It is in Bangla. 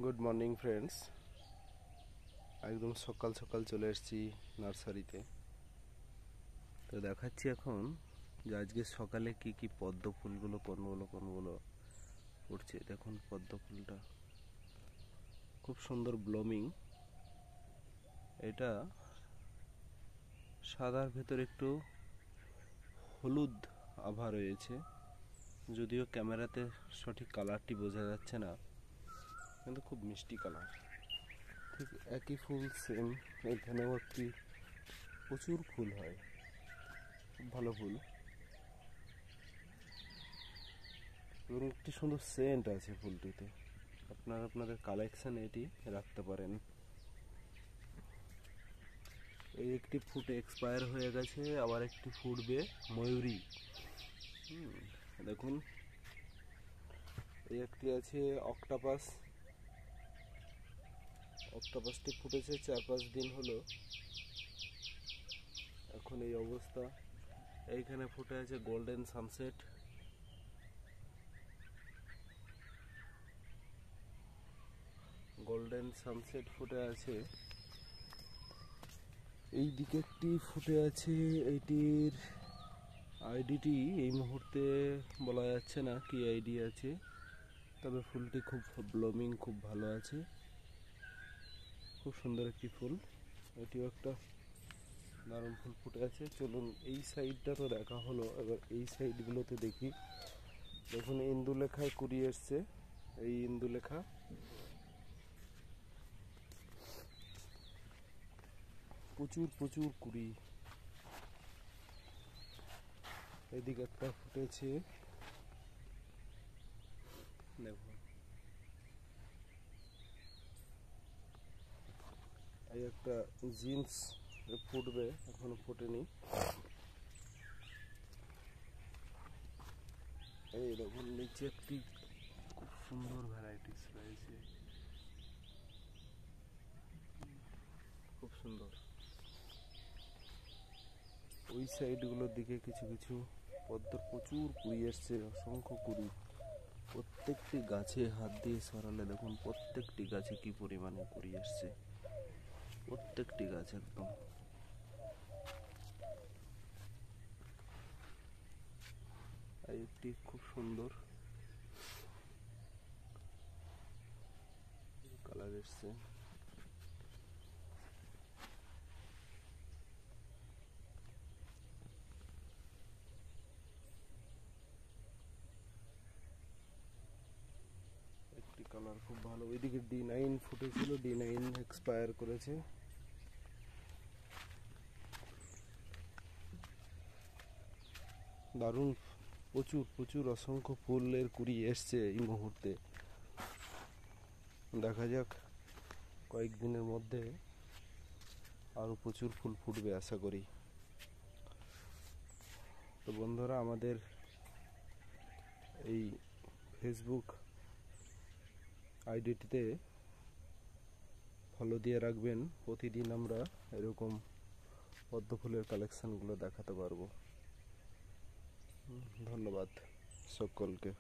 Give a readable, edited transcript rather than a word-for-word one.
Good morning friends. একদম সকাল সকাল চলে এসেছি নার্সারিতে। তো দেখাচ্ছি এখন যে আজকে সকালে কি কি পদ্ম ফুলগুলো কোনগুলো উঠছে। দেখুন পদ্ম ফুলটা খুব সুন্দর ব্লুমিং। এটা সাদার ভেতর একটু হলুদ আভা রয়েছে, যদিও ক্যামেরাতে সঠিক কালারটি বোঝা যাচ্ছে না, কিন্তু খুব মিষ্টি কালার। ঠিক একই ফুল সেম এখানেও একটি প্রচুর ফুল হয়, খুব ভালো ফুল এবং একটি সুন্দর সেন্ট আছে ফুলটিতে। আপনারা আপনাদের কালেকশানে এটি রাখতে পারেন। এই একটি ফুটে এক্সপায়ার হয়ে গেছে, আবার একটি ফুটবে ময়ূরী। দেখুন এই একটি আছে অক্টোপাস। অক্টোপাসটি ফুটেছে 4-5 দিন হলো, এখন এই অবস্থা। এইখানে ফুটে আছে গোল্ডেন সানসেট। গোল্ডেন সানসেট ফুটে আছে। এই দিকে একটি ফুটে আছে, এইটির আইডিটি এই মুহূর্তে বলা যাচ্ছে না কি আইডি আছে, তবে ফুলটি খুব ব্লুমিং, খুব ভালো আছে, খুব সুন্দর একটি ফুল। এটিও একটা দারুণ ফুল ফুটে আছে। চলুন এই সাইডটা তো দেখা হলো, এবার এই সাইডগুলোতে দেখি। দেখুন ইন্দুলেখায় কুড়ি এসছে, এই ইন্দুলেখা প্রচুর প্রচুর কুড়ি। এদিকে একটা ফুটেছে, দেখুন এই একটা জিন্স ফুটবে, এখনো ফোটেনি। এই দেখুন নিচে একটি খুব সুন্দর ভ্যারাইটিস রয়েছে, খুব সুন্দর। ওই সাইডগুলোর দিকে কিছু কিছু পদ্মর প্রচুর কুড়ি এসছে, অসংখ্য কুড়ি। প্রত্যেকটি গাছে হাত দিয়ে সরালে দেখুন প্রত্যেকটি গাছে কি পরিমাণে কুড়ি এসছে, প্রত্যেকটি গাছ একদম। এই একটি খুব সুন্দর কালার এসছে। একটি কালার খুব ভালো। ওইদিকে D9 ফুটেছিল, D9 এক্সপায়ার করেছে। দারুণ, প্রচুর প্রচুর অসংখ্য ফুলের কুড়ি এসছে এই মুহূর্তে। দেখা যাক কয়েকদিনের মধ্যে আরও প্রচুর ফুল ফুটবে আশা করি। তো বন্ধুরা, আমাদের এই ফেসবুক আইডিটিতে ফলো দিয়ে রাখবেন, প্রতিদিন আমরা এরকম পদ্ম ফুলের কালেকশানগুলো দেখাতে পারবো। ধন্যবাদ সকলকে।